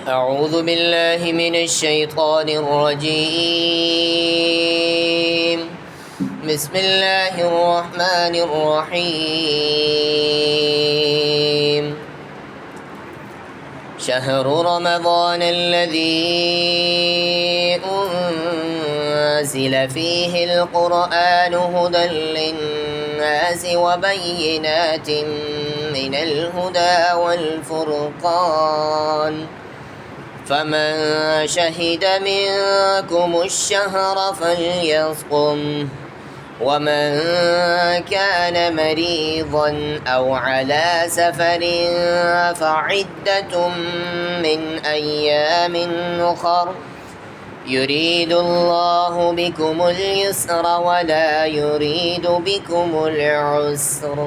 أعوذ بالله من الشيطان الرجيم. بسم الله الرحمن الرحيم. شهر رمضان الذي أنزل فيه القرآن هدى للناس وبينات من الهدى والفرقان، فمن شهد منكم الشهر فليصم، ومن كان مريضا أو على سفر فعدة من أيام أخر، يريد الله بكم اليسر ولا يريد بكم العسر،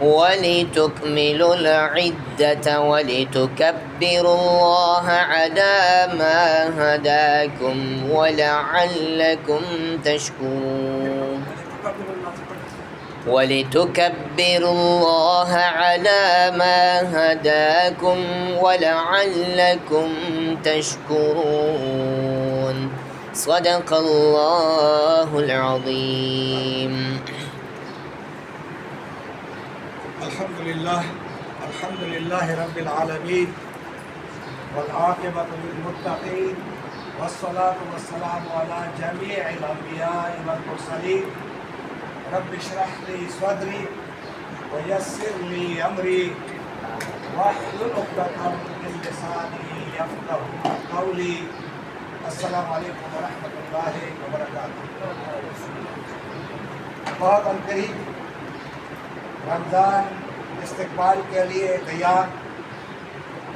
ولتكملوا العدة ولتكبروا الله على ما هداكم ولعلكم تشكرون. ولتكبروا الله على ما هداكم ولعلكم تشكرون. صدق الله العظيم. الحمد لله رب العالمين والعاقبة للمتقين والصلاة والسلام على جميع الأنبياء والمرسلين. رب اشرح لي صدري ويسر لي أمري واحلل عقدة من لساني يفقهوا قولي. السلام علیکم ورحمۃ اللہ وبرکاتہ. بہت عنقریب رمضان استقبال کے لیے تیار،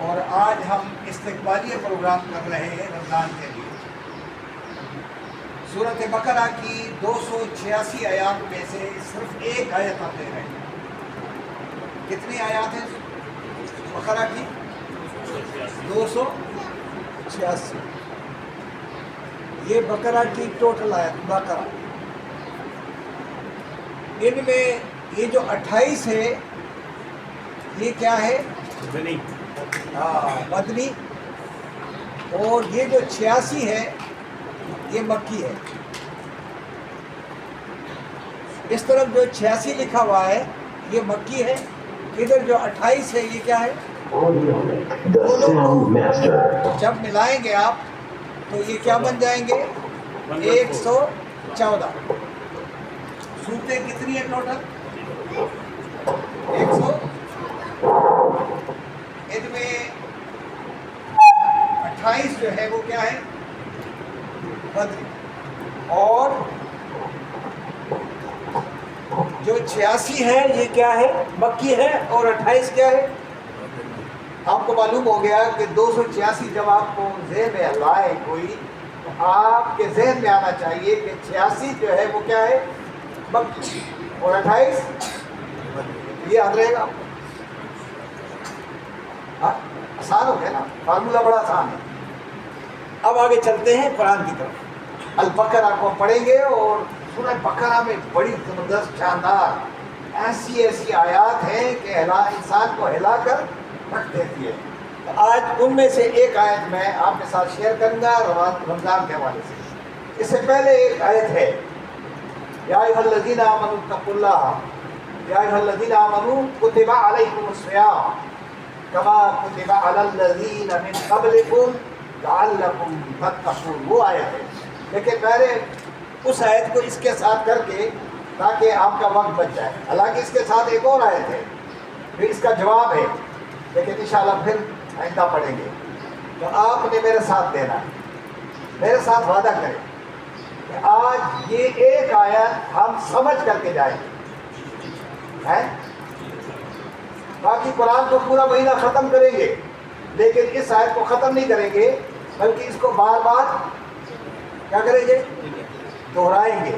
اور آج ہم استقبالیہ پروگرام کر رہے ہیں رمضان کے لیے. سورۃ بقرہ کی 286 آیات میں سے صرف ایک آیت ہم لے رہے ہیں. کتنی آیات ہیں بقرہ کی؟ 286. یہ بقرہ کی ٹوٹل آیت بقرہ. ان میں یہ جو 28 ہے یہ کیا ہے؟ مدنی. اور یہ جو 86 ہے یہ مکی ہے. اس طرف جو 86 لکھا ہوا ہے یہ مکی ہے، ادھر جو 28 ہے یہ کیا ہے؟ جب ملائیں گے آپ تو یہ کیا بن جائیں گے؟ 114. سورتیں کتنی ہیں ٹوٹل؟ 100. ان میں 28 جو ہے وہ کیا ہے؟ بدری. اور جو 86 ہے یہ کیا ہے؟ مکی ہے. اور 28 کیا ہے؟ آپ کو معلوم ہو گیا کہ 286 جب آپ کو ذہن میں لائے کوئی تو آپ کے ذہن میں آنا چاہیے کہ 86 جو ہے وہ کیا ہے؟ مکی. اور 28 یہ یاد رہے گا. آسان ہو گیا نا، فارمولہ بڑا آسان ہے. اب آگے چلتے ہیں قرآن کی طرف. البقرہ کو پڑھیں گے، اور سورہ بقرہ میں بڑی زبردست شاندار ایسی آیات ہیں کہ انسان کو ہلا کر رکھ دیتی ہے. تو آج ان میں سے ایک آیت میں آپ کے ساتھ شیئر کروں گا رمضان کے حوالے سے. اس سے پہلے ایک آیت ہے، یا ایھا الذین آمنوا اتقوا اللہ یا ایھا الذین آمنوا کتب علیکم الصیام کما کتب علی الذین من قبلکم لعلکم تتقون. وہ آیت ہے، لیکن میں نے اس آیت کو اس کے ساتھ کر کے تاکہ آپ کا وقت بچ جائے. حالانکہ اس کے ساتھ ایک اور آیت ہے، پھر اس کا جواب ہے، لیکن انشاءاللہ پھر آئندہ پڑھیں گے. تو آپ نے میرے ساتھ دینا ہے، میرے ساتھ وعدہ کریں کہ آج یہ ایک آیت ہم سمجھ کر کے جائیں گے. باقی قرآن کو پورا مہینہ ختم کریں گے، لیکن اس آیت کو ختم نہیں کریں گے، بلکہ اس کو بار بار کیا کریں گے؟ دہرائیں گے،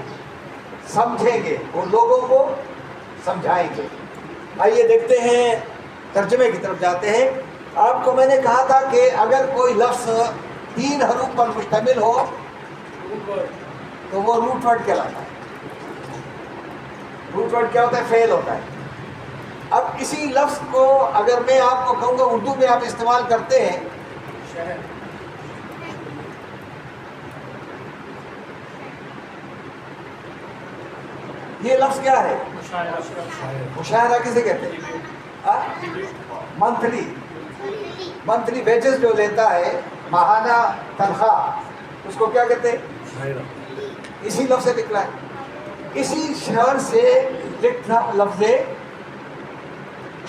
سمجھیں گے، اور لوگوں کو سمجھائیں گے. آئیے دیکھتے ہیں، ترجمے کی طرف جاتے ہیں. آپ کو میں نے کہا تھا کہ اگر کوئی لفظ 3 حروف پر مشتمل ہو تو وہ روٹ ورڈ کہلاتا ہے. روٹ ورڈ کیا ہوتا ہے؟ فعل ہوتا ہے. اب اسی لفظ کو اگر میں آپ کو کہوں گا اردو میں آپ استعمال کرتے ہیں، یہ لفظ کیا ہے؟ مشاہدہ کسے کہتے ہیں؟ منتھلی ویجز جو لیتا ہے، ماہانہ تنخواہ، اس کو کیا کہتے ہیں؟ اسی لفظ سے نکلا ہے. اسی شہر سے لکھنا لفظ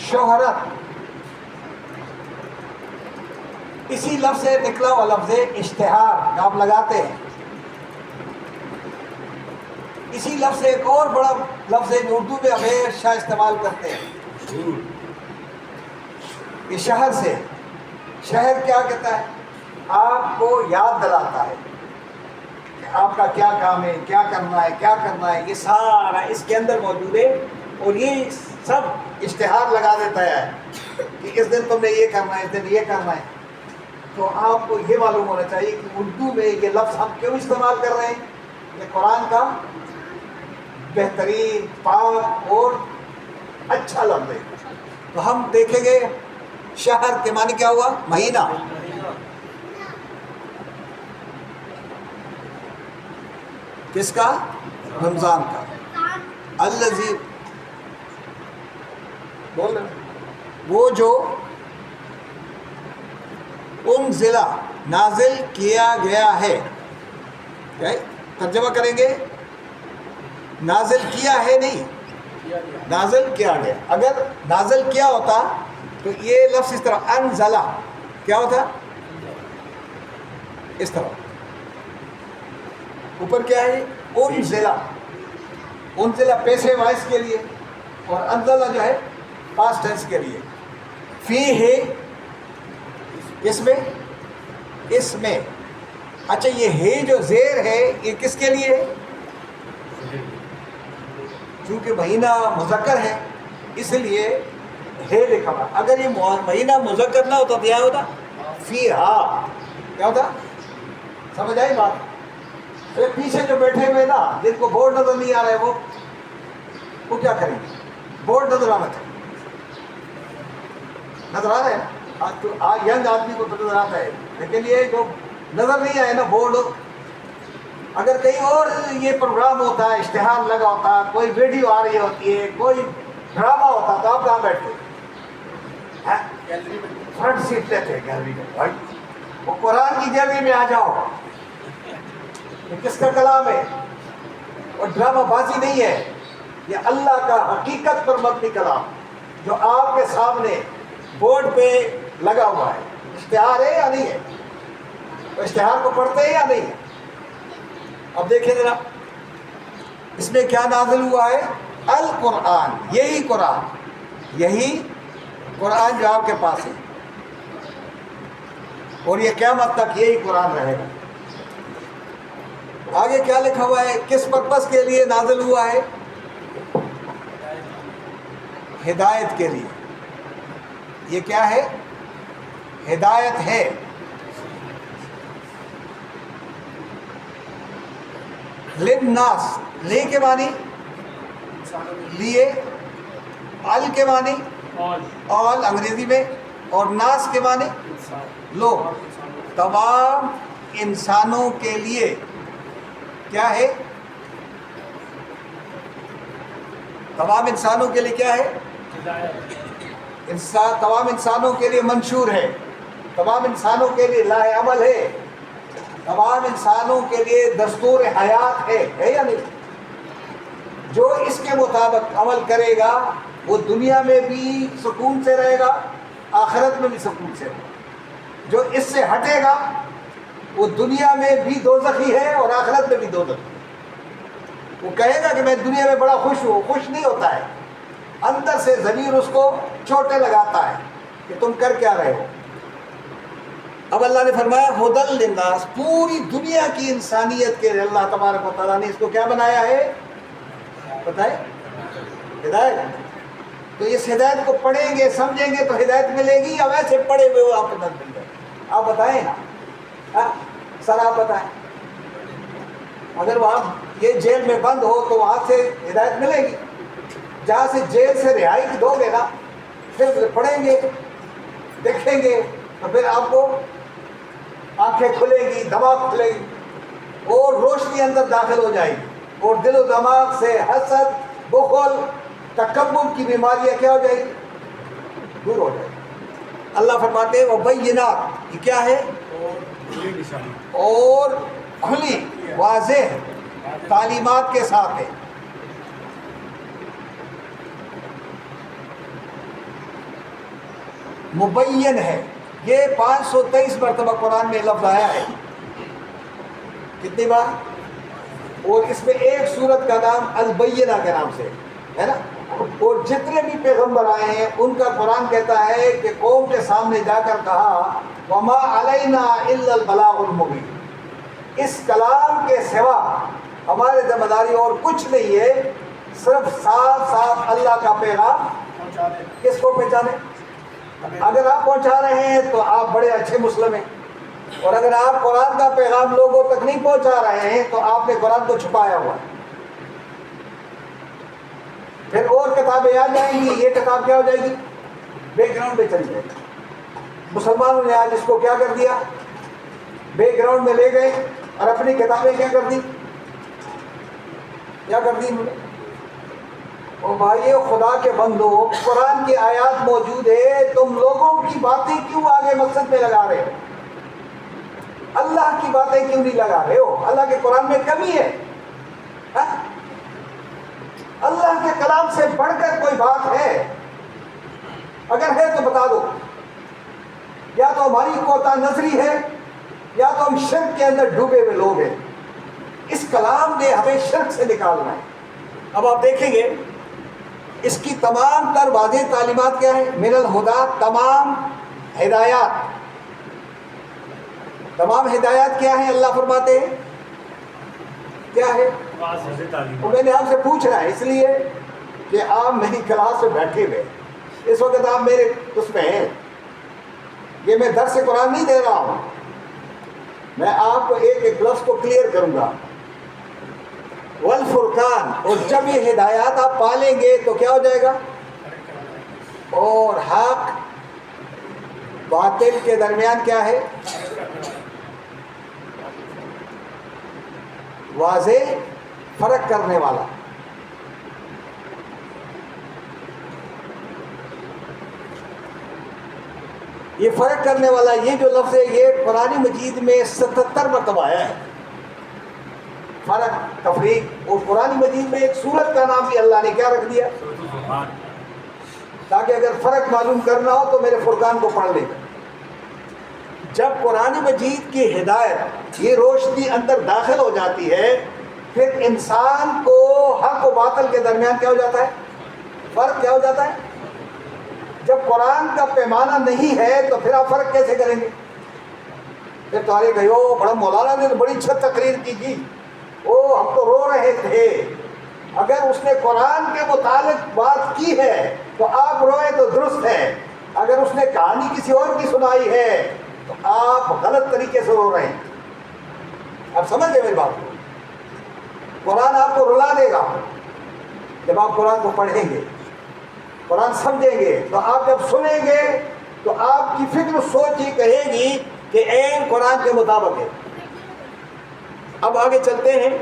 شہرت، اسی لفظ سے نکلا ہوا لفظ اشتہار جو آپ لگاتے ہیں. اسی لفظ سے ایک اور بڑا لفظ ہے جو اردو میں ہمیشہ استعمال کرتے ہیں، یہ شہر سے. شہر کیا کہتا ہے؟ آپ کو یاد دلاتا ہے کہ آپ کا کیا کام ہے، کیا کرنا ہے، کیا کرنا ہے. یہ سارا اس کے اندر موجود ہے، اور یہ سب اشتہار لگا دیتا ہے کہ اس دن تم نے یہ کرنا ہے، اس دن یہ کرنا ہے. تو آپ کو یہ معلوم ہونا چاہیے کہ اردو میں یہ لفظ ہم کیوں استعمال کر رہے ہیں. یہ قرآن کا بہترین، پاک اور اچھا لفظ ہے. تو ہم دیکھیں گے شہر کے معنی کیا ہوا؟ مہینہ. کس کا؟ رمضان کا. الذی، بول رہے وہ جو انزلہ نازل کیا گیا ہے. ترجمہ کریں گے، نازل کیا ہے نہیں، نازل کیا گیا. اگر نازل کیا ہوتا تو یہ لفظ اس طرح انزلہ کیا ہوتا؟ اس طرح. اوپر کیا ہے؟ انزلہ. انزلہ پیسے وائس کے لیے، اور انزلہ جو ہے پاسٹ ٹینس کے لیے. فی ہے کس میں؟ اس میں. اچھا یہ ہے جو زیر ہے یہ کس کے لیے ہے؟ چونکہ مہینہ مذکر ہے اس لیے ہے لکھا ہوا. اگر یہ مہینہ مذکر نہ ہوتا تو کیا ہوتا؟ فی ہا. کیا ہوتا؟ سمجھ آئی بات؟ پیچھے جو بیٹھے ہوئے نا، جن کو بورڈ نظر نہیں آ رہا ہے، وہ کیا کریں گے؟ بورڈ نظر آنا چاہیے. نظر آ رہا ہے؟ آج ینگ آدمی کو تو نظر آتا ہے، لیکن یہ جو نظر نہیں آئے نا بورڈ، اگر کہیں اور یہ پروگرام ہوتا ہے، اشتہار لگا ہوتا ہے، کوئی ویڈیو آ رہی ہوتی ہے، کوئی ڈرامہ ہوتا تو آپ کہاں بیٹھتے؟ فرنٹ سیٹ لیتے ہیں گیلری میں. بھائی وہ قرآن کی گیلری میں آ جاؤ. یہ کس کا کلام ہے؟ اور ڈرامہ بازی نہیں ہے، یہ اللہ کا حقیقت پر مبنی کلام جو آپ کے سامنے بورڈ پہ لگا ہوا ہے. اشتہار ہے یا نہیں ہے؟ اشتہار کو پڑھتے ہیں یا نہیں ہے؟ اب دیکھیں ذرا اس میں کیا نازل ہوا ہے؟ القرآن. یہی قرآن جو آپ کے پاس ہے، اور یہ قیامت تک یہی قرآن رہے گا. آگے کیا لکھا ہوا ہے؟ کس پرپس کے لیے نازل ہوا ہے؟ ہدایت کے لیے. یہ کیا ہے؟ ہدایت ہے. للناس، لے کے معنی لیے، ال کے معنی آل انگریزی میں، اور ناس کے معنی لوگ. تمام انسانوں کے لیے کیا ہے؟ تمام انسانوں کے لیے کیا ہے؟ تمام انسانوں کے لیے منشور ہے، تمام انسانوں کے لیے لاہ عمل ہے، تمام انسانوں کے لیے دستور حیات ہے یا نہیں؟ جو اس کے مطابق عمل کرے گا وہ دنیا میں بھی سکون سے رہے گا، آخرت میں بھی سکون سے رہے گا. جو اس سے ہٹے گا وہ دنیا میں بھی دوزخی ہے اور آخرت میں بھی دوزخی. وہ کہے گا کہ میں دنیا میں بڑا خوش ہوں، خوش نہیں ہوتا ہے. اندر سے ضمیر اس کو چوٹے لگاتا ہے کہ تم کر کیا رہے ہو. اب اللہ نے فرمایا ہدل للناس، پوری دنیا کی انسانیت کے لیے اللہ تبارک و تعالیٰ نے اس کو کیا بنایا ہے؟ بتائے؟ ہدایت. تو اس ہدایت کو پڑھیں گے، سمجھیں گے تو ہدایت ملے گی، یا ویسے پڑھے ہوئے آپ کو مل جائے؟ آپ بتائیں نا. سر آپ بتائیں، اگر وہاں یہ جیل میں بند ہو تو وہاں سے ہدایت ملے گی؟ جہاں سے جیل سے رہائی کی دو گے نا، پھر پڑھیں گے دیکھیں گے تو پھر آپ کو آنکھیں کھلے گی، دماغ کھلے گی اور روشنی اندر داخل ہو جائے گی، اور دل و دماغ سے حسد، بخل، تکبر کی بیماریاں کیا ہو جائے گی؟ دور ہو جائے گی۔ اللہ فرماتے ہیں وبینات، یہ کیا ہے؟ اور کھلی واضح تعلیمات کے ساتھ ہے۔ مبین ہے، یہ 523 مرتبہ قرآن میں لفظ آیا ہے۔ کتنی بار؟ اور اس میں ایک سورت کا نام البینہ کے نام سے ہے نا۔ اور جتنے بھی پیغمبر آئے ہیں ان کا قرآن کہتا ہے کہ قوم کے سامنے جا کر کہا وما علینا الا البلاغ المبین، اس کلام کے سوا ہمارے ذمہ داری اور کچھ نہیں ہے، صرف صاف صاف اللہ کا پیغام کس کو پہنچانے۔ اگر آپ پہنچا رہے ہیں تو آپ بڑے اچھے مسلم ہیں، اور اگر آپ قرآن کا پیغام لوگوں تک نہیں پہنچا رہے ہیں تو آپ نے قرآن کو چھپایا ہوا ہے۔ پھر اور کتابیں آ جائیں گی، یہ کتاب کیا ہو جائے گی؟ بیک گراؤنڈ میں چلی جائے گی۔ مسلمانوں نے آج اس کو کیا کر دیا؟ بیک گراؤنڈ میں لے گئے اور اپنی کتابیں کیا کر دی؟ کیا کر دی انہوں نے؟ او بھائی خدا کے بندو، قرآن کی آیات موجود ہے، تم لوگوں کی باتیں کیوں آگے مقصد میں لگا رہے ہو؟ اللہ کی باتیں کیوں نہیں لگا رہے ہو؟ اللہ کے قرآن میں کمی ہے؟ اللہ کے کلام سے بڑھ کر کوئی بات ہے؟ اگر ہے تو بتا دو۔ یا تو ہماری کوتا نظری ہے یا تو ہم شرک کے اندر ڈوبے ہوئے لوگ ہیں۔ اس کلام نے ہمیں شرک سے نکالنا ہے۔ اب آپ دیکھیں گے اس کی تمام تر واضح تعلیمات کیا ہے؟ من الہدا، تمام ہدایات۔ تمام ہدایات کیا ہیں؟ اللہ فرماتے ہیں کیا ہے؟ تو میں نے آپ سے پوچھ رہا ہے اس لیے کہ آپ میری کلاس میں بیٹھے ہوئے، اس وقت آپ میرے اس میں ہیں، یہ میں درس قرآن نہیں دے رہا ہوں، میں آپ کو ایک ایک لفظ کو کلیئر کروں گا۔ والفرقان، اور جب یہ ہدایات آپ پالیں گے تو کیا ہو جائے گا؟ اور حق باطل کے درمیان کیا ہے؟ واضح فرق کرنے والا۔ یہ فرق کرنے والا، یہ جو لفظ ہے یہ قرآن مجید میں 77 مرتبہ آیا ہے۔ فرق، تفریق، اور قرآن مجید میں ایک سورت کا نام بھی اللہ نے کیا رکھ دیا؟ تاکہ اگر فرق معلوم کرنا ہو تو میرے فرقان کو پڑھ لیں۔ جب قرآن مجید کی ہدایت، یہ روشنی اندر داخل ہو جاتی ہے، پھر انسان کو حق و باطل کے درمیان کیا ہو جاتا ہے؟ فرق کیا ہو جاتا ہے؟ جب قرآن کا پیمانہ نہیں ہے تو پھر آپ فرق کیسے کریں گے؟ پھر تمہارے کہو بڑا مولانا نے تو بڑی اچھا تقریر کی جی، ہم تو رو رہے تھے۔ اگر اس نے قرآن کے متعلق بات کی ہے تو آپ روئے تو درست ہے، اگر اس نے کہانی کسی اور کی سنائی ہے تو آپ غلط طریقے سے رو رہے ہیں۔ آپ سمجھ گئے میری بات کو؟ قرآن آپ کو رلا دے گا جب آپ قرآن کو پڑھیں گے، قرآن سمجھیں گے، تو آپ جب سنیں گے تو آپ کی فکر سوچ ہی کہے گی کہ عین قرآن کے مطابق ہے۔ اب آگے چلتے ہیں،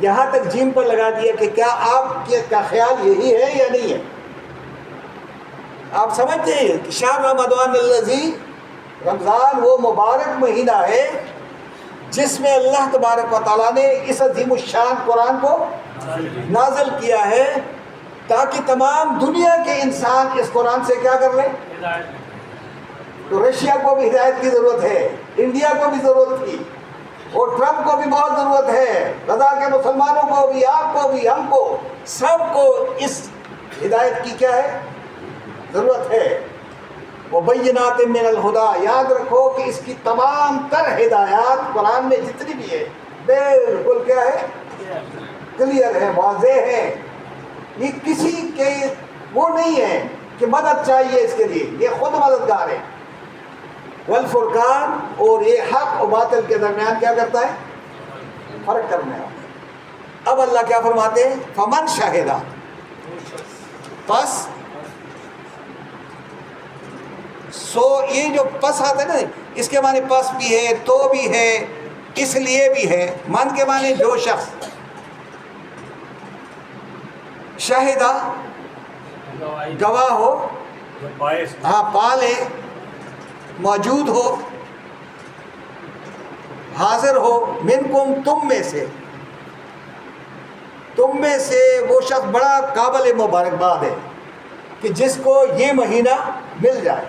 یہاں تک جیم پر لگا دیا کہ کیا آپ کا خیال یہی ہے یا نہیں ہے؟ آپ سمجھتے ہیں کہ شہر رمضان الذی، رمضان وہ مبارک مہینہ ہے جس میں اللہ تبارک و تعالیٰ نے اس عظیم الشان قرآن کو نازل کیا ہے تاکہ تمام دنیا کے انسان اس قرآن سے کیا کر لیں؟ تو رشیا کو بھی ہدایت کی ضرورت ہے، انڈیا کو بھی ضرورت تھی، اور ٹرمپ کو بھی بہت ضرورت ہے، غزہ کے مسلمانوں کو بھی، آپ کو بھی، ہم کو، سب کو اس ہدایت کی کیا ہے؟ ضرورت ہے۔ وبینات من الہدا، یاد رکھو کہ اس کی تمام تر ہدایات قرآن میں جتنی بھی ہے بالکل کیا ہے؟ کلیئر ہے، واضح ہے۔ یہ کسی کے وہ نہیں ہے کہ مدد چاہیے اس کے لیے، یہ خود مددگار ہے۔ والفرقان، اور یہ حق و باطل کے درمیان کیا کرتا ہے؟ فرق کرنے والا۔ اب اللہ کیا فرماتے ہیں؟ فمن شاہدہ، پس سو یہ جو پس آتا ہے نا اس کے معنی پس بھی ہے، تو بھی ہے، اس لیے بھی ہے. من کے معنی جو شخص شاہدہ گواہ ہو، ہاں پالے موجود ہو، حاضر ہو، منکم تم میں سے وہ شخص بڑا قابل مبارکباد ہے کہ جس کو یہ مہینہ مل جائے.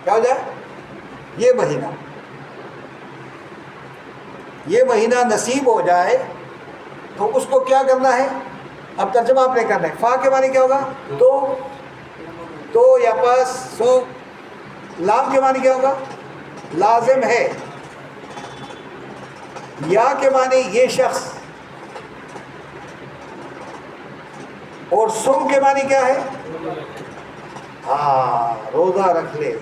کیا ہو جائے؟ یہ مہینہ نصیب ہو جائے. تو اس کو کیا کرنا ہے؟ اب ترجمہ آپ نے کرنا ہے. فا کے معنی کیا ہوگا؟ تو یا پس سو. لام کے معنی کیا ہوگا؟ لازم ہے. یا کے معنی یہ شخص. اور سم کے معنی کیا ہے؟ ہاں روزہ رکھ لے.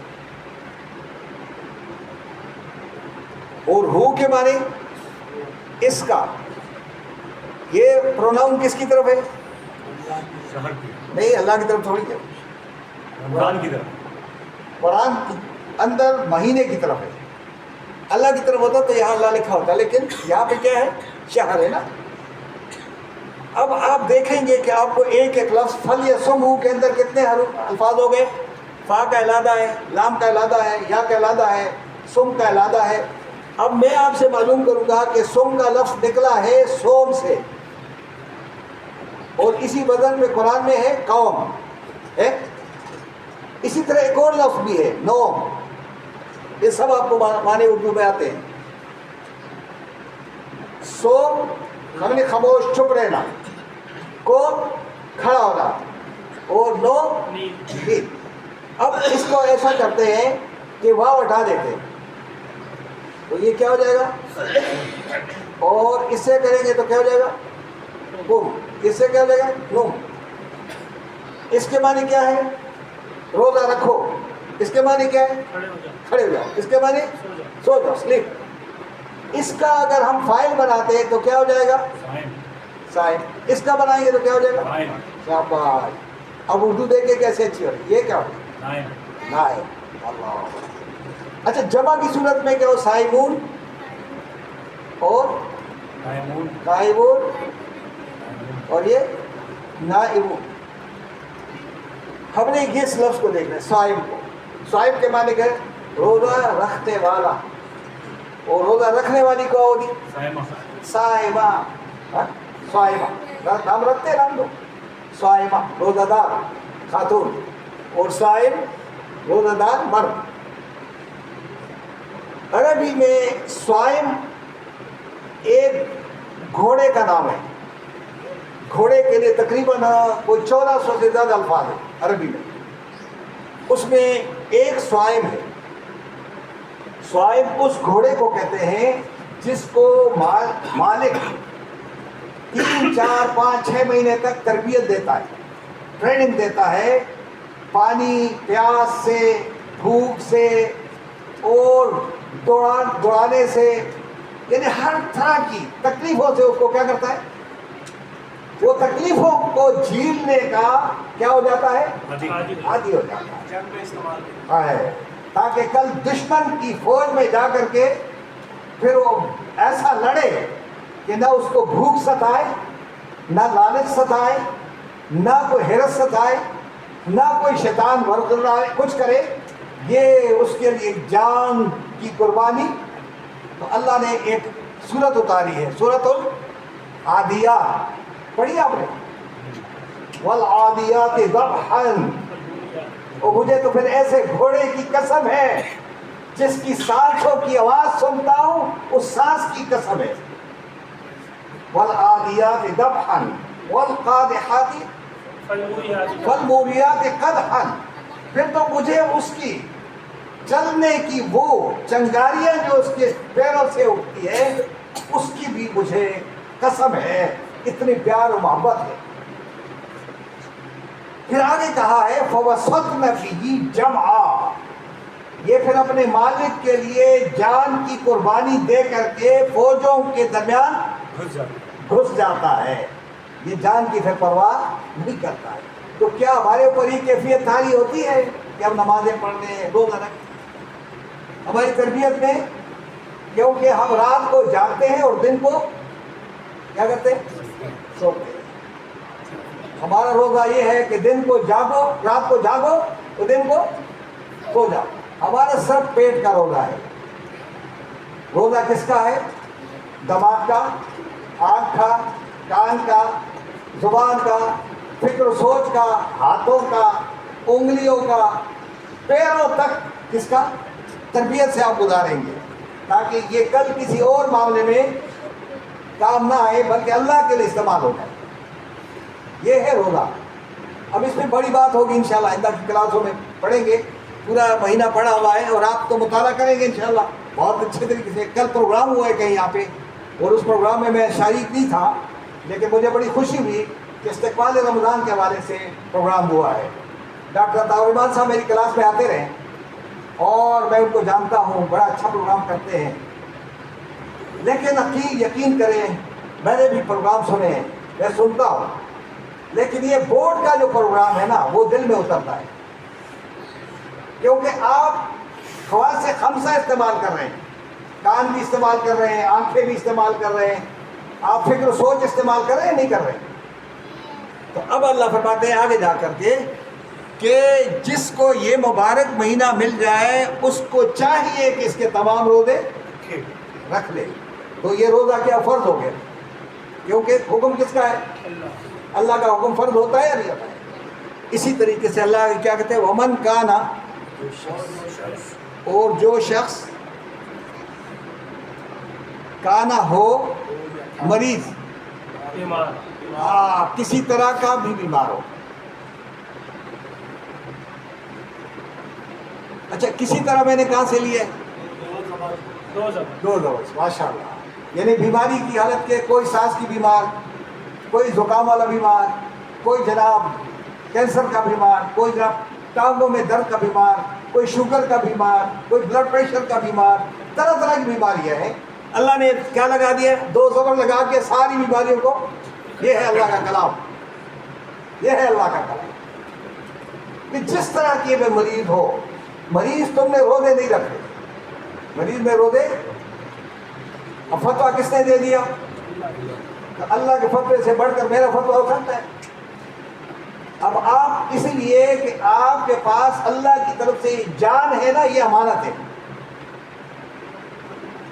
اور ہو کے معنی اس کا. یہ پروناؤن کس کی طرف ہے؟ نہیں اللہ کی طرف تھوڑی ہے، رمضان کی طرف. قرآن اندر مہینے کی طرف ہے. اللہ کی طرف ہوتا تو یہاں اللہ لکھا ہوتا، لیکن یہاں پہ کیا ہے؟ شہر ہے نا. اب آپ دیکھیں گے کہ آپ کو ایک ایک لفظ فل یا سم ہو کے اندر کتنے الفاظ ہو گئے. فا کا علادہ ہے، لام کا علادہ ہے، یا کا علادہ ہے، سم کا علادہ ہے. اب میں آپ سے معلوم کروں گا کہ سم کا لفظ نکلا ہے سوم سے، اور اسی وزن میں قرآن میں ہے قوم ہے. اسی طرح ایک اور لفظ بھی ہے نوم. یہ سب آپ کو معنی اردو میں آتے ہیں. سوم ہم نے خاموش چپ رہنا، قوم کھڑا ہونا، اور نوم نیند. اب اس کو ایسا کرتے ہیں کہ واو ہٹا دیتے ہیں تو یہ کیا ہو جائے گا؟ اور اس سے کریں گے تو کیا ہو جائے گا؟ قم. اس سے کیا ہو جائے گا؟ نوم. اس کے معنی کیا ہے؟ روزہ رکھو. اس کے معنی کیا ہے؟ کھڑے ہو جاؤ. اس کے معنی سو جاؤ، سلیپ. اس کا اگر ہم فائل بناتے ہیں تو کیا ہو جائے گا؟ سائن. اس کا بنائیں گے تو کیا ہو جائے گا؟ شاباش. اب اردو دیکھیں کیسے اچھی ہو رہی ہے. یہ کیا ہو؟ نائم. اللہ. اچھا جمع کی صورت میں کیا ہو؟ سائمون اور قائمون اور یہ نائمون. ہم نے اس لفظ کو دیکھنا ہے صائم کو. صائم کے معنی کیا ہے؟ روزہ رکھنے والا. اور روزہ رکھنے والی کو ہوگی صائمہ. صائمہ نام رکھتے ہیں نام دو. صائمہ روزہ دار خاتون، اور صائم روزہ دار مرد. عربی میں صائم ایک گھوڑے کا نام ہے. گھوڑے کے لیے تقریباً کوئی 1400 سے زیادہ الفاظ ہیں عربی میں. اس میں ایک صائم ہے. صائم اس گھوڑے کو کہتے ہیں جس کو مالک 3 4 5 6 مہینے تک تربیت دیتا ہے، ٹریننگ دیتا ہے، پانی پیاس سے، بھوک سے، اور دوڑانے سے، یعنی ہر طرح کی تکلیفوں سے اس کو کیا کرتا ہے؟ وہ تکلیفوں کو جھیلنے کا کیا ہو جاتا ہے؟ عادی ہو جاتا ہے، تاکہ کل دشمن کی فوج میں جا کر کے پھر وہ ایسا لڑے کہ نہ اس کو بھوک ستائے، نہ لالچ ستائے، نہ کوئی حرس ستائے، نہ کوئی شیطان ورگرائے کچھ کرے. یہ اس کے لیے جان کی قربانی. تو اللہ نے ایک سورت اتاری ہے، سورۃ العادیات. پڑھی آپ نے؟ والعادیات ضبحا. اور مجھے تو پھر ایسے گھوڑے کی قسم ہے جس کی سانسوں کی آواز سنتا ہوں، اس سانس کی قسم ہے. والعادیات ضبحا والقادحات فالموریات قدحا. پھر تو مجھے اس کی چلنے کی وہ چنگاریاں جو اس کے پیروں سے اٹھتی ہے اس کی بھی مجھے قسم ہے. اتنی پیار و محبت ہے. پھر آگے کہا ہے فوسطن فیہ جمعا. یہ پھر اپنے مالک کے لیے جان کی قربانی دے کر کے فوجوں کے درمیان گھس جاتا ہے. یہ جان کی پھر پرواہ نہیں کرتا ہے. تو کیا ہمارے اوپر یہ کیفیت تاری ہوتی ہے کہ ہم نمازیں پڑھ لیں، روزہ رکھیں؟ ہماری تربیت میں کیونکہ ہم رات کو جاگتے ہیں اور دن کو کیا کرتے ہیں؟ سوتے ہیں۔ ہمارا روزہ یہ ہے کہ دن کو جاگو، رات کو جاگو تو دن کو سو جاؤ۔ ہمارا سب پیٹ کا روزہ ہے۔ روزہ کس کا ہے؟ دماغ کا، آنکھ کا، کان کا، زبان کا، فکر و سوچ کا، ہاتھوں کا، انگلیوں کا، پیروں تک کس کا؟ تربیت سے آپ گزاریں گے تاکہ یہ کل کسی اور معاملے میں کام نہ آئے بلکہ اللہ کے لیے استعمال ہو جائے۔ یہ ہے روزہ۔ اب اس میں بڑی بات ہوگی انشاءاللہ، آئندہ کی کلاسوں میں پڑھیں گے، پورا مہینہ پڑھا ہوا ہے اور آپ تو مطالعہ کریں گے انشاءاللہ بہت اچھے طریقے سے۔ کل پروگرام ہوا ہے کہیں یہاں پہ اور اس پروگرام میں شریک نہیں تھا، لیکن مجھے بڑی خوشی ہوئی کہ استقبال رمضان کے حوالے سے پروگرام ہوا ہے۔ ڈاکٹر عطاء الرحمان صاحب میری کلاس میں آتے رہے اور میں ان کو جانتا ہوں، بڑا اچھا پروگرام کرتے ہیں۔ لیکن یقین کریں، میں نے بھی پروگرام سنے ہیں، میں سنتا ہوں، لیکن یہ بورڈ کا جو پروگرام ہے نا وہ دل میں اترتا ہے، کیونکہ آپ خواص خمسہ استعمال کر رہے ہیں، کان بھی استعمال کر رہے ہیں، آنکھیں بھی استعمال کر رہے ہیں، آپ فکر و سوچ استعمال کر رہے ہیں نہیں کر رہے ہیں۔ تو اب اللہ فرماتے ہیں آگے جا کر کے کہ جس کو یہ مبارک مہینہ مل جائے اس کو چاہیے کہ اس کے تمام روزے رکھ لے۔ تو یہ روزہ کیا فرض ہو گیا، کیونکہ حکم کس کا ہے؟ اللہ کا حکم فرض ہوتا ہے یا نہیں ہوتا ہے؟ اسی طریقے سے اللہ کیا کہتے ہیں، ومن کانا، اور جو شخص کانا ہو مریض، کسی طرح کا بھی بیمار ہو۔ اچھا کسی طرح میں نے کہاں سے لیا ہے؟ دو لفظ، ماشاء اللہ۔ یعنی بیماری کی حالت کے، کوئی سانس کی بیمار، کوئی زکام والا بیمار، کوئی جناب کینسر کا بیمار، کوئی جناب ٹانگوں میں درد کا بیمار، کوئی شوگر کا بیمار، کوئی بلڈ پریشر کا بیمار، طرح طرح کی بیماریاں ہیں۔ اللہ نے کیا لگا دیا؟ دو زبر لگا کے ساری بیماریوں کو، یہ ہے اللہ کا کلام، یہ ہے اللہ کا کلام کہ جس طرح کی میں مریض ہو، مریض تم نے روزے نہیں رکھے، مریض میں روزے، اب فتویٰ کس نے دے دیا؟ اللہ کے فتوے سے بڑھ کر میرا فتویٰ ہو سکتا ہے؟ اب آپ اس لیے کہ آپ کے پاس اللہ کی طرف سے جان ہے نا، یہ امانت ہے،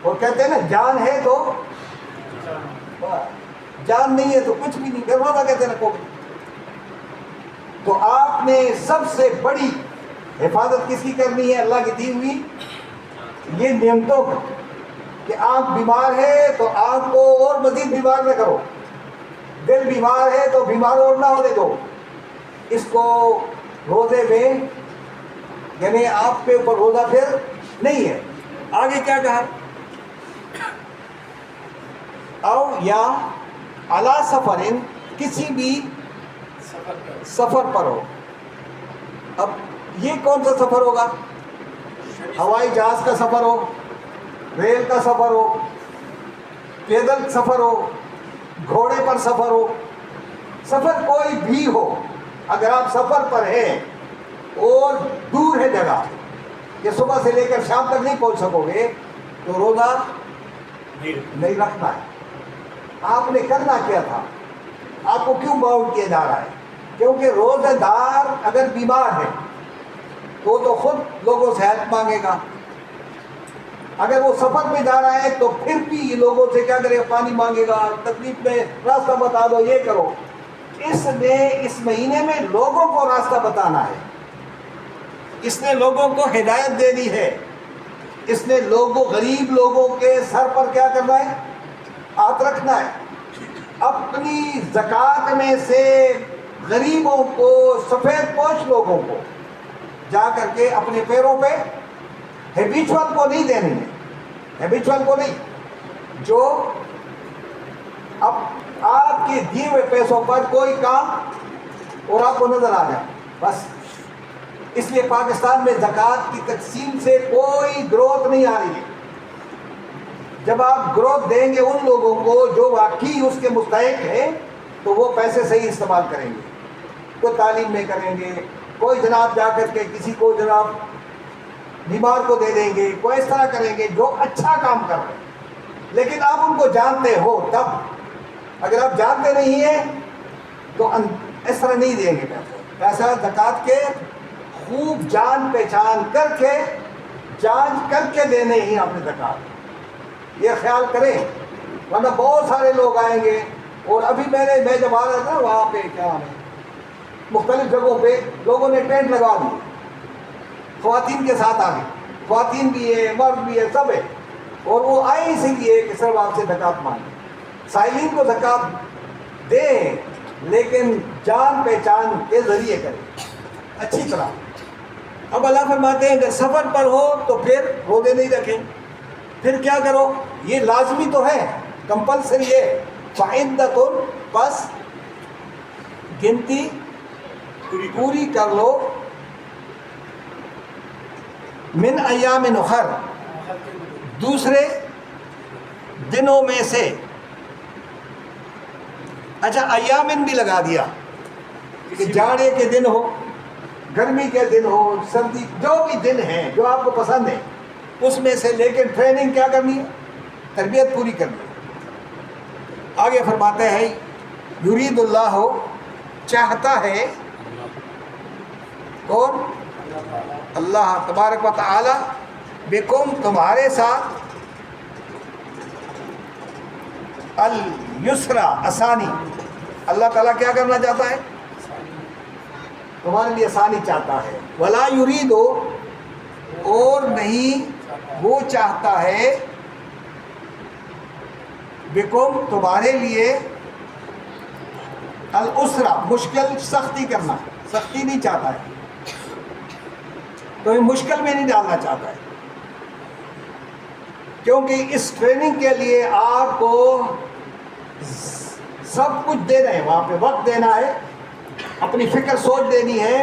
اور کہتے ہیں نا جان ہے تو جان نہیں ہے تو کچھ بھی نہیں، پھر روزہ کہتے ہیں نا کوئی۔ تو آپ نے سب سے بڑی حفاظت کس کی کرنی ہے؟ اللہ کی دی ہوئی یہ نعمتوں کو، کہ آنکھ بیمار ہے تو آنکھ کو اور مزید بیمار نہ کرو، دل بیمار ہے تو بیمار اور نہ ہونے دو، اس کو روزے میں، یعنی آپ کے اوپر روزہ پھر نہیں ہے۔ آگے کیا کہا؟ او یا علی سفرن، کسی بھی سفر پر ہو۔ اب یہ کون سا سفر ہوگا؟ ہوائی جہاز کا سفر ہو، ریل کا سفر ہو، پیدل سفر ہو، گھوڑے پر سفر ہو، سفر کوئی بھی ہو، اگر آپ سفر پر ہیں اور دور ہے جگہ کہ صبح سے لے کر شام تک نہیں پہنچ سکو گے تو روزہ نہیں رکھنا ہے۔ آپ نے کرنا کیا تھا؟ آپ کو کیوں باؤنڈ کیا جا رہا ہے؟ کیونکہ روزہ دار اگر بیمار ہے تو خود لوگوں سے ہیلپ مانگے گا، اگر وہ سفر پہ جا رہا ہے تو پھر بھی لوگوں سے کیا کرے گا؟ پانی مانگے گا، تکلیف میں راستہ بتا دو، یہ کرو۔ اس نے اس مہینے میں لوگوں کو راستہ بتانا ہے، اس نے لوگوں کو ہدایت دینی ہے، اس نے غریب لوگوں کے سر پر کیا کرنا ہے؟ ہاتھ رکھنا ہے۔ اپنی زکوٰۃ میں سے غریبوں کو، سفید پوش لوگوں کو جا کر کے اپنے پیروں پہ، ہیبیچول کو نہیں دینی ہے، ہیبیچول کو نہیں، جو اب آپ کے دیے ہوئے پیسوں پر کوئی کام اور آپ کو نظر آ جائے بس۔ اس لیے پاکستان میں زکوٰۃ کی تقسیم سے کوئی گروتھ نہیں آ رہی ہے۔ جب آپ گروتھ دیں گے ان لوگوں کو جو واقعی اس کے مستحق ہیں تو وہ پیسے صحیح استعمال کریں گے۔ کوئی تعلیم میں کریں گے، کوئی جناب جا کر کے کسی کو جناب بیمار کو دے دیں گے، کوئی اس طرح کریں گے جو اچھا کام کر رہے ہیں، لیکن آپ ان کو جانتے ہو تب۔ اگر آپ جانتے نہیں ہیں تو اس طرح نہیں دیں گے پیسہ زکوٰۃ کے خوب جان پہچان کر کے جانچ کر کے دینے ہی آپ نے زکوٰۃ، یہ خیال کریں، ورنہ بہت سارے لوگ آئیں گے۔ اور ابھی میں جب آ رہا تھا وہاں پہ کیا ہے مختلف جگہوں پہ لوگوں نے ٹینٹ لگا دیے، خواتین کے ساتھ آ گئے، خواتین بھی ہے مرد بھی ہے سب ہے، اور وہ آئے اسی لیے کہ سر آپ سے زکوٰۃ مانگیں۔ سائلین کو زکوٰۃ دیں لیکن جان پہچان کے ذریعے کریں اچھی طرح۔ اب اللہ فرماتے ہیں اگر سفر پر ہو تو پھر روزے نہیں رکھیں، پھر کیا کرو؟ یہ لازمی تو ہے، کمپلسری ہے، فعدۃ، بس گنتی پوری کر لو، من ایام اخر، دوسرے دنوں میں سے۔ اچھا ایامن بھی لگا دیا کہ جاڑے کے دن ہو، گرمی کے دن ہو، سردی، جو بھی دن ہیں جو آپ کو پسند ہے اس میں سے، لیکن ٹریننگ کیا کرنی ہے؟ تربیت پوری کرنی ہے۔ آگے فرماتے ہیں یرید اللہ، چاہتا ہے کون؟ اللہ تبارک و تعالی، بکم، تمہارے ساتھ، الیسرا، آسانی۔ اللہ تعالیٰ کیا کرنا چاہتا ہے؟ تمہارے لیے آسانی چاہتا ہے۔ ولا یرید، اور نہیں وہ چاہتا ہے، بکم، تمہارے لیے، الاسرا، مشکل، سختی کرنا، سختی نہیں چاہتا ہے، تو یہ مشکل میں نہیں ڈالنا چاہتا ہے، کیونکہ اس ٹریننگ کے لیے آپ کو سب کچھ دینا ہے، وہاں پہ وقت دینا ہے، اپنی فکر سوچ دینی ہے،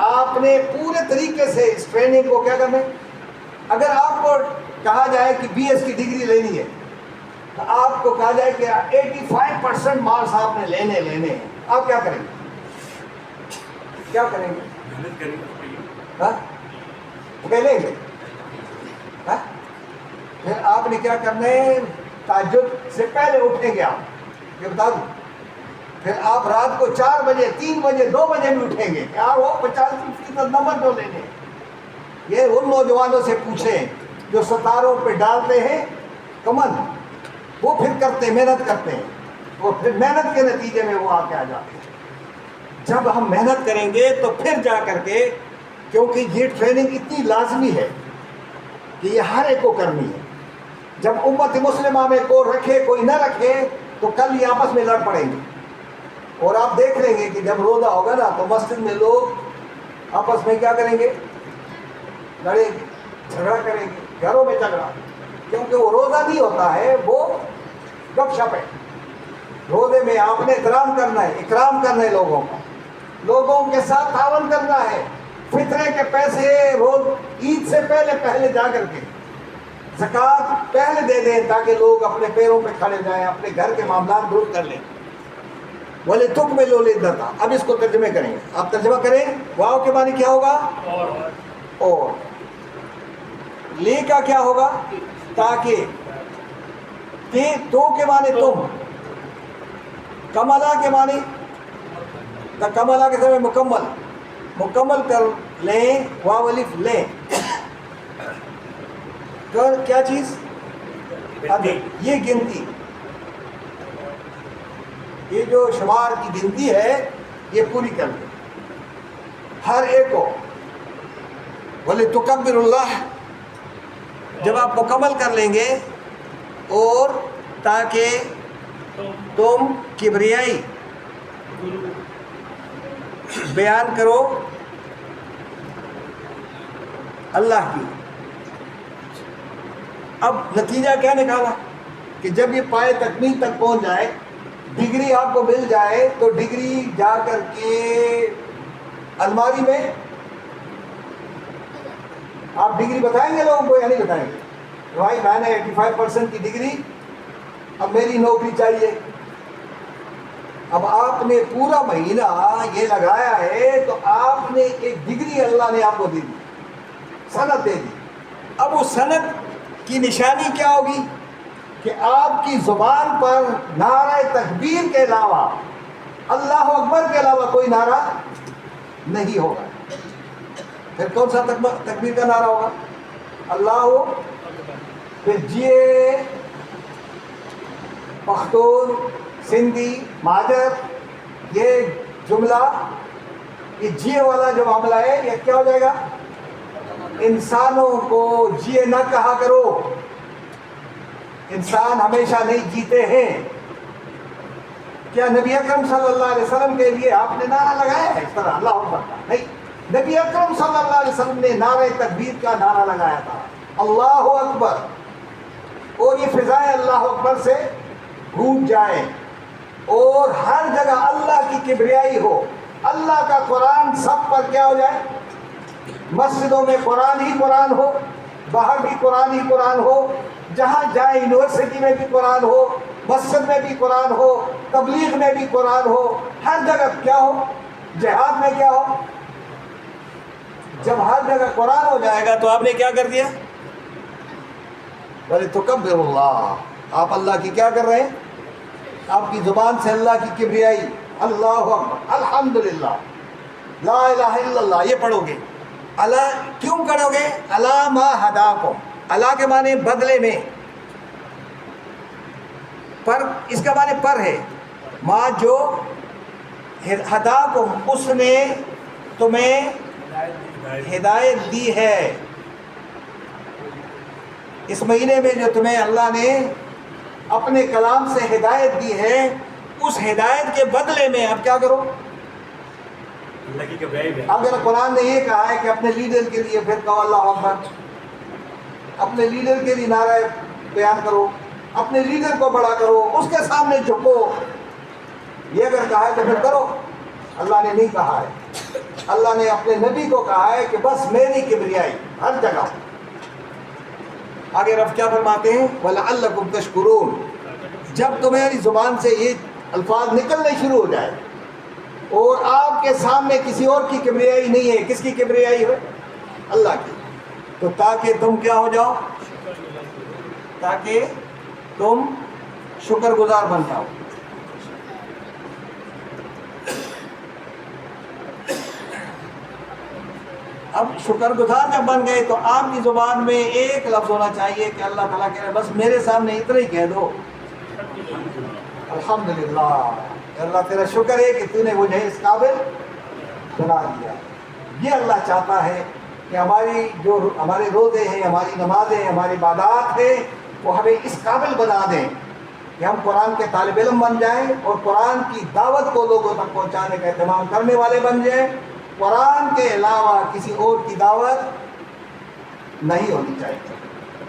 آپ نے پورے طریقے سے اس ٹریننگ کو کیا کرنا ہے۔ اگر آپ کو کہا جائے کہ بی ایس کی ڈگری لینی ہے تو آپ کو کہا جائے کہ 85% مارکس آپ نے لینے ہیں، آپ کیا کریں گے؟ کیا کریں گے؟ محنت کریں گے، ہاں لیں گے، ہاں پھر آپ نے کیا کرنا ہے؟ تہجد سے پہلے اٹھیں گے، آپ یہ بتا دوں، پھر آپ رات کو 4 بجے 3 بجے 2 بجے بھی اٹھیں گے کہ وہ 85% نمبر جو لینے۔ یہ ان نوجوانوں سے پوچھیں جو ستاروں پہ ڈالتے ہیں کمن، وہ پھر کرتے، محنت کرتے ہیں، اور پھر محنت کے نتیجے میں وہ آ جاتے ہیں۔ جب ہم محنت کریں گے تو پھر جا کر کے، کیونکہ یہ ٹریننگ اتنی لازمی ہے کہ یہ ہر ایک کو کرنی ہے۔ جب امت مسلمہ میں کوئی رکھے کوئی نہ رکھے تو کل یہ آپس میں لڑ پڑیں گے، اور آپ دیکھ لیں گے کہ جب روزہ ہوگا نا تو مسجد میں لوگ آپس میں کیا کریں گے؟ لڑیں گے، جھگڑا کریں گے، گھروں میں جھگڑا، کیونکہ وہ روزہ نہیں ہوتا ہے، وہ گپ شپ ہے۔ روزے میں آپ نے احترام کرنا ہے، اکرام کرنا ہے لوگوں کا، لوگوں کے ساتھ تعاون کرنا ہے۔ فطرے کے پیسے روز عید سے پہلے جا کر کے زکوٰۃ پہلے دے دیں تاکہ لوگ اپنے پیروں پہ کھڑے جائیں، اپنے گھر کے معاملات دور کر لیں۔ وَلِتُكْمِلُوا الْعِدَّةَ، اب اس کو ترجمے کریں گے، آپ ترجمہ کریں۔ واو کے معنی کیا ہوگا؟ اور لی کا کیا ہوگا؟ تاکہ، تو کے معنی تم، کملا کے معنی کملا کے سمے مکمل کر لیں، واو الف لیں، کیا چیز؟ یہ گنتی، یہ جو شمار کی گنتی ہے یہ پوری کر لیں ہر ایک کو۔ وَلِتُكَبِّرُوا اللَّهَ، جب آپ مکمل کر لیں گے، اور تاکہ تم کبریائی بیان کرو اللہ کی۔ اب نتیجہ کیا نکالا کہ جب یہ پائے تکمیل تک پہنچ جائے، ڈگری آپ کو مل جائے، تو ڈگری جا کر کے الماری میں آپ ڈگری بتائیں گے لوگوں کو یا نہیں بتائیں گے؟ بھائی میں نے 85% کی ڈگری، اب میری نوکری چاہیے، اب آپ نے پورا مہینہ یہ لگایا ہے تو آپ نے ایک ڈگری اللہ نے آپ کو دے دی، سند دے دی. اب اس سند کی نشانی کیا ہوگی کہ آپ کی زبان پر نعرہ تکبیر کے علاوہ، اللہ اکبر کے علاوہ کوئی نعرہ نہیں ہوگا. پھر کون سا تکبیر کا نعرہ ہوگا؟ اللہ. پھر جیے پختون، سندھی، مہاجر، یہ جملہ، یہ جیے والا جو معاملہ ہے یہ کیا ہو جائے گا؟ انسانوں کو جیے نہ کہا کرو، انسان ہمیشہ نہیں جیتے ہیں. کیا نبی اکرم صلی اللہ علیہ وسلم کے لیے آپ نے نعرہ لگایا ہے اس طرح اللہ اکبر کا؟ نہیں. نبی اکرم صلی اللہ علیہ وسلم نے نعرہ تکبیر کا نعرہ لگایا تھا، اللہ اکبر، اور یہ فضائیں اللہ اکبر سے گونج جائیں اور ہر جگہ اللہ کی کبریائی ہو، اللہ کا قرآن سب پر کیا ہو جائے، مسجدوں میں قرآن ہی قرآن ہو، باہر بھی قرآن ہی قرآن ہو، جہاں جائے یونیورسٹی میں بھی قرآن ہو، مسجد میں بھی قرآن ہو، تبلیغ میں بھی قرآن ہو، ہر جگہ کیا ہو، جہاد میں کیا ہو. جب ہر جگہ قرآن ہو جائے گا تو آپ نے کیا کر دیا؟ وَلِتُكَبِّرُوا اللَّهَ، آپ اللہ کی کیا کر رہے ہیں؟ آپ کی زبان سے اللہ کی کبریائی، اللہ اکبر، الحمدللہ، لا الہ الا اللہ، یہ پڑھو گے. اللہ کیوں پڑھو گے؟ اللہ ما ہداکم، اللہ کے معنی بدلے میں، پر اس کا معنی پر ہے، ما جو ہداکم، اس نے تمہیں ہدایت دی ہے. اس مہینے میں جو تمہیں اللہ نے اپنے کلام سے ہدایت دی ہے، اس ہدایت کے بدلے میں اب کیا کرو؟ اللہ کی کبریائی بیان. اگر قرآن نے یہ کہا ہے کہ اپنے لیڈر کے لیے پھر کہو اللہ اکبر، اپنے لیڈر کے لیے نعرہ بیان کرو، اپنے لیڈر کو بڑا کرو، اس کے سامنے جھکو، یہ اگر کہا ہے تو پھر کرو. اللہ نے نہیں کہا ہے، اللہ نے اپنے نبی کو کہا ہے کہ بس میری کبریائی ہر جگہ. آگے رب کیا فرماتے ہیں؟ وَلَعَلَّكُمْ تَشْكُرُونَ. جب تمہاری زبان سے یہ الفاظ نکلنے شروع ہو جائے اور آپ کے سامنے کسی اور کی کبریائی نہیں ہے، کس کی کبریائی ہے؟ اللہ کی. تو تاکہ تم کیا ہو جاؤ؟ تاکہ تم شکر گزار بن جاؤ. اب شکر گزار جب بن گئے تو آپ کی زبان میں ایک لفظ ہونا چاہیے کہ اللہ تعالیٰ کہہ رہے بس میرے سامنے اتنا ہی کہہ دو، الحمدللہ، اللہ تیرا شکر ہے کہ تو نے مجھے اس قابل بنا دیا. یہ اللہ چاہتا ہے کہ ہماری جو ہمارے روزے ہیں، ہماری نمازیں، ہماری عبادات ہیں، وہ ہمیں اس قابل بنا دیں کہ ہم قرآن کے طالب علم بن جائیں اور قرآن کی دعوت کو لوگوں تک پہنچانے کا اہتمام کرنے والے بن جائیں. قرآن کے علاوہ کسی اور کی دعوت نہیں ہونی چاہیے.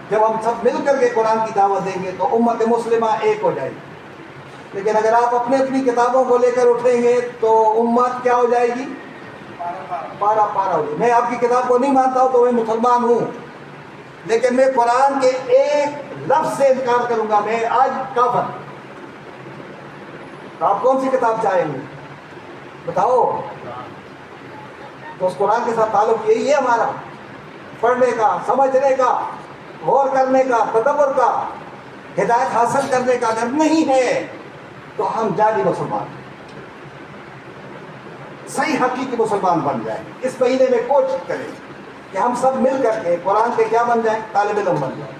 جب ہم سب مل کر کے قرآن کی دعوت دیں گے تو امت مسلمہ ایک ہو جائے گی. لیکن اگر آپ اپنی اپنی کتابوں کو لے کر اٹھیں گے تو امت کیا ہو جائے گی؟ پارا پارا ہو جائے. میں آپ کی کتاب کو نہیں مانتا ہوں تو میں مسلمان ہوں، لیکن میں قرآن کے ایک لفظ سے انکار کروں گا، میں آج کافر. تو آپ کون سی کتاب چاہیں گے بتاؤ؟ تو اس قرآن کے ساتھ تعلق یہی ہے ہمارا، پڑھنے کا، سمجھنے کا، غور کرنے کا، تدبر کا، ہدایت حاصل کرنے کا. اگر نہیں ہے تو ہم جعلی مسلمان، صحیح حقیقی مسلمان بن جائیں. اس مہینے میں کوشش کریں کہ ہم سب مل کر کے قرآن کے کیا بن جائیں؟ طالب علم بن جائیں،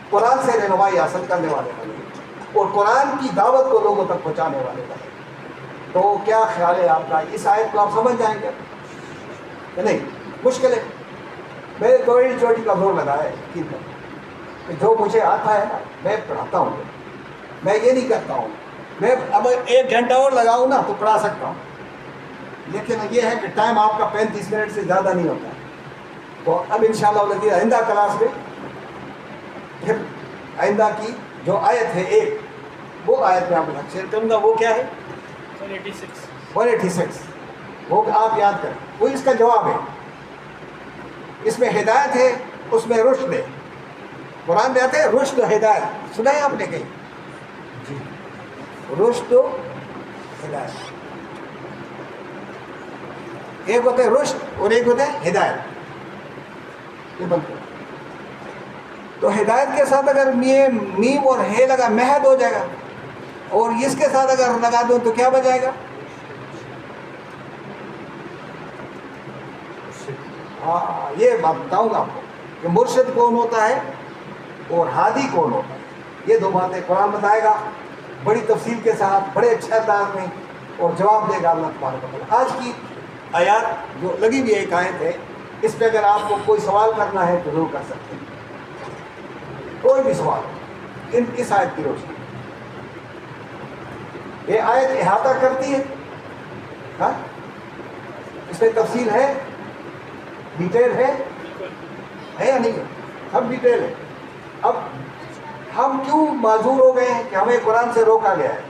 قرآن سے رہنمائی حاصل کرنے والے بنیں اور قرآن کی دعوت کو لوگوں تک پہنچانے والے بنیں. تو کیا خیال ہے آپ کا؟ اس آیت کو آپ سمجھ جائیں گے کہ نہیں؟ مشکل ہے. میں نے تھوڑی چھوٹی کا زور لگایا ہے کہ جو مجھے آتا ہے نا میں پڑھاتا ہوں. میں یہ نہیں کرتا ہوں میں اب 1 گھنٹہ اور لگاؤں نا تو پڑھا سکتا ہوں، لیکن یہ ہے کہ ٹائم آپ کا 35 منٹ سے زیادہ نہیں ہوتا. تو اب انشاءاللہ لگی آئندہ کلاس میں پھر آئندہ کی جو آیت ہے ایک، وہ آیت میں آپ کو شیئر کروں گا. وہ کیا ہے؟ 186. وہ آپ یاد کریں، وہ اس کا جواب ہے. اس میں ہدایت ہے، اس میں رشد ہے. قرآن میں آتے ہیں رشد و ہدایت، سنا ہے آپ نے کہیں؟ رشد ہدایت. ایک ہوتا ہے رشد اور ایک ہوتا ہے ہدایت. یہ بنتے. تو ہدایت کے ساتھ اگر میم اور ہے لگا مہد ہو جائے گا, اور اس کے ساتھ اگر لگا دو تو کیا بجائے گا؟ ہاں, یہ بات بتاؤں گا آپ کو کہ مرشد کون ہوتا ہے اور ہادی کون ہوتا ہے. یہ دو باتیں قرآن بتائے گا بڑی تفصیل کے ساتھ, بڑے اچھے انداز میں, اور جواب دے گا اللہ تبارک و تعالیٰ. آج کی آیات جو لگی ہوئی ایک آیت ہے, اس پہ اگر آپ کو کوئی سوال کرنا ہے تو ضرور کر سکتے ہیں, کوئی بھی سوال اس آیت کی روشنی. یہ آیت احاطہ کرتی ہے, ہاں اس میں تفصیل ہے, ڈیٹیل ہے یا نہیں ہے؟ سب ڈیٹیل ہے. اب ہم کیوں معذور ہو گئے ہیں کہ ہمیں قرآن سے روکا گیا ہے,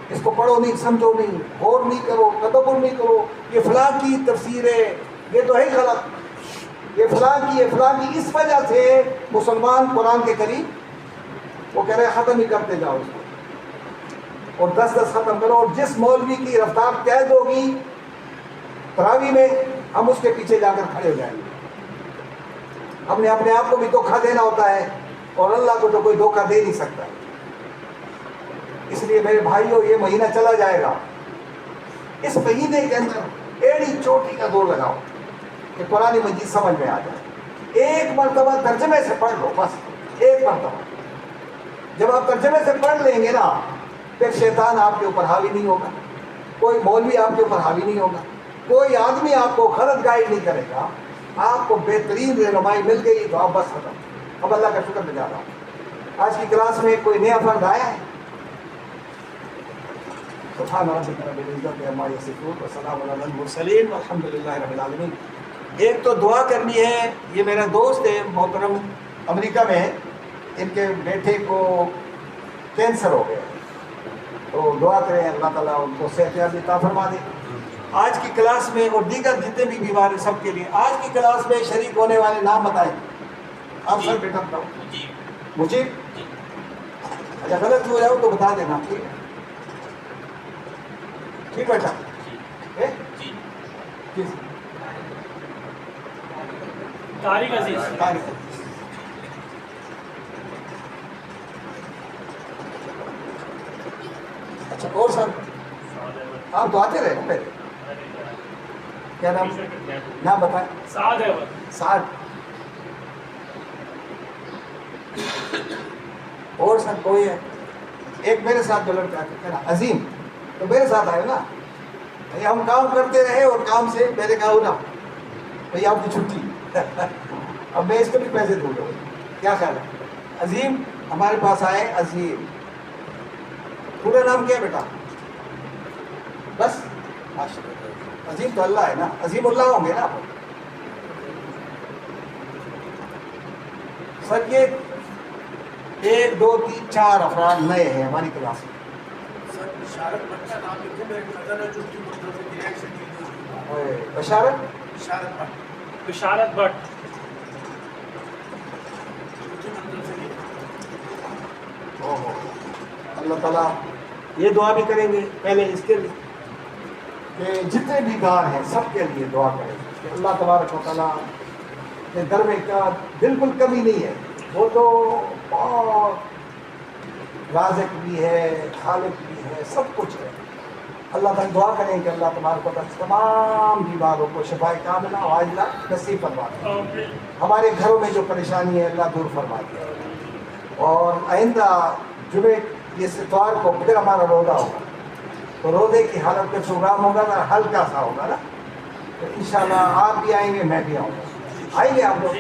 اس کو پڑھو نہیں, سمجھو نہیں, غور نہیں کرو, تدبر نہیں کرو, یہ فلاں کی تفسیر ہے, یہ تو ہے غلط, یہ فلاں کی, یہ فلاں کی. اس وجہ سے مسلمان قرآن کے قریب وہ کہہ رہے ہیں ختم ہی کرتے جاؤ اس کو, اور 10 ختم کرو. اور جس مولوی کی رفتار تیز ہوگی تراویح میں, ہم اس کے پیچھے جا کر کھڑے ہو جائیں گے. ہم نے اپنے آپ کو بھی دھوکہ دینا ہوتا ہے, اور اللہ کو تو کوئی دھوکہ دے نہیں سکتا. اس لیے میرے بھائیوں, یہ مہینہ چلا جائے گا, اس مہینے کے اندر ایڑی چوٹی کا دور لگاؤ کہ قرآن مجید سمجھ میں آ جائے. ایک مرتبہ ترجمے سے پڑھ لو, بس ایک مرتبہ. جب آپ ترجمے سے پڑھ لیں گے نا, پھر شیطان آپ کے اوپر حاوی نہیں ہوگا, کوئی مولوی آپ کے اوپر حاوی نہیں ہوگا, کوئی آدمی آپ کو غلط گائیڈ نہیں کرے گا. آپ کو بہترین رہنمائی مل گئی تو آپ بس ختم. اب اللہ کا شکر گزار رہا ہوں. آج کی کلاس میں کوئی نیا فرد آیا ہے؟ سبحان ربک رب العزت عما یصفون وسلام علی المرسلین والحمد للہ رب العالمین. ایک تو دعا کرنی ہے. یہ میرا دوست ہے محترم, امریکہ میں ہے, ان کے بیٹے کو کینسر ہو گیا, تو دعا کریں اللہ تعالیٰ ان کو صحت یابی عطا فرما دے. آج کی کلاس میں اور دیگر جتنے بھی بیمار ہیں سب کے لیے آج کی کلاس میں شریک ہونے والے نام بتائیں. آپ سر بیٹا بتاؤ. مجھے اچھا غلط ہو جاؤ تو بتا دینا, ٹھیک ہے؟ ٹھیک بیٹا. طارق عزیز. اچھا, اور سر آپ تو آتے رہے نا پہلے. کیا نام نام بتائیں؟ سعد ہے. سعد. اور سر کوئی ہے؟ ایک میرے ساتھ جو لڑکا ہے نا عظیم, تو میرے ساتھ آئے نا. ہم کام کرتے رہے اور کام سے میں نے کہا نا بھائی آپ کی چھٹی. اب میں اس کو بھی پیسے دوں گا, کیا خیال ہے؟ عظیم ہمارے پاس آئے. عظیم پورا نام کیا بیٹا؟ بس عظیم تو اللہ ہے نا, عظیم اللہ ہوں گے نا آپ. سر یہ 1 2 3 4 افراد نئے ہیں ہماری کلاس میں. بشارت بشارت بٹ. اللہ تعالیٰ یہ دعا بھی کریں گے پہلے اس کے لیے کہ جتنے بھی گار ہیں سب کے لیے دعا کریں کہ اللہ تبارک و تعالیٰ کے در میں کیا بالکل کمی نہیں ہے. وہ تو بہت رازق بھی ہے, خالق بھی ہے, سب کچھ ہے. اللہ تعالیٰ دعا کریں کہ اللہ تبارک و تعالیٰ تمام بیماروں کو شفاء کاملہ و عاجلہ نصیب فرما دے. ہمارے گھروں میں جو پریشانی ہے اللہ دور فرما دے. اور آئندہ جمعے یہ اتوار کو پھر ہمارا روزہ ہوگا, تو روزے کی حالت کا پروگرام ہوگا نا, ہلکا سا ہوگا نا, تو انشاءاللہ آپ بھی آئیں گے, میں بھی آؤں گا. آئیں گے آپ لوگ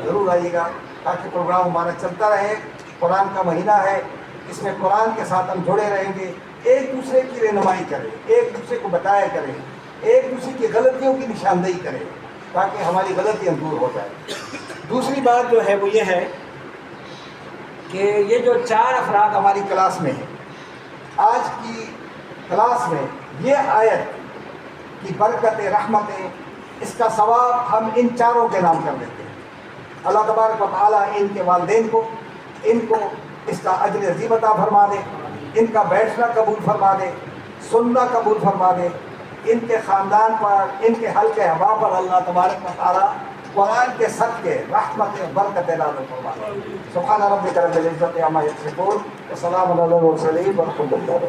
ضرور آئیے گا تاکہ پروگرام ہمارا چلتا رہے. قرآن کا مہینہ ہے, اس میں قرآن کے ساتھ ہم جڑے رہیں گے. ایک دوسرے کی رہنمائی کریں, ایک دوسرے کو بتایا کریں, ایک دوسرے کی غلطیوں کی نشاندہی کریں تاکہ ہماری غلطیاں دور ہو جائیں. دوسری بات جو ہے وہ یہ ہے کہ یہ جو 4 افراد ہماری کلاس میں ہیں, آج کی کلاس میں یہ آیت کی برکتیں, رحمتیں, اس کا ثواب ہم ان 4 کے نام کر دیتے ہیں. اللہ تبارک و تعالیٰ ان کے والدین کو, ان کو اس کا اجر عظیم عطا فرما دے, ان کا بیٹھنا قبول فرما دے, سننا قبول فرما دے، ان کے خاندان پر، ان کے حلقہ ہوا پر اللہ تبارک و تعالی قرآن کے صدقے رحمت و برکت نازل فرما دے۔ سبحان ربک رب العزت عما یصفون وسلام علی المرسلین والحمد للہ۔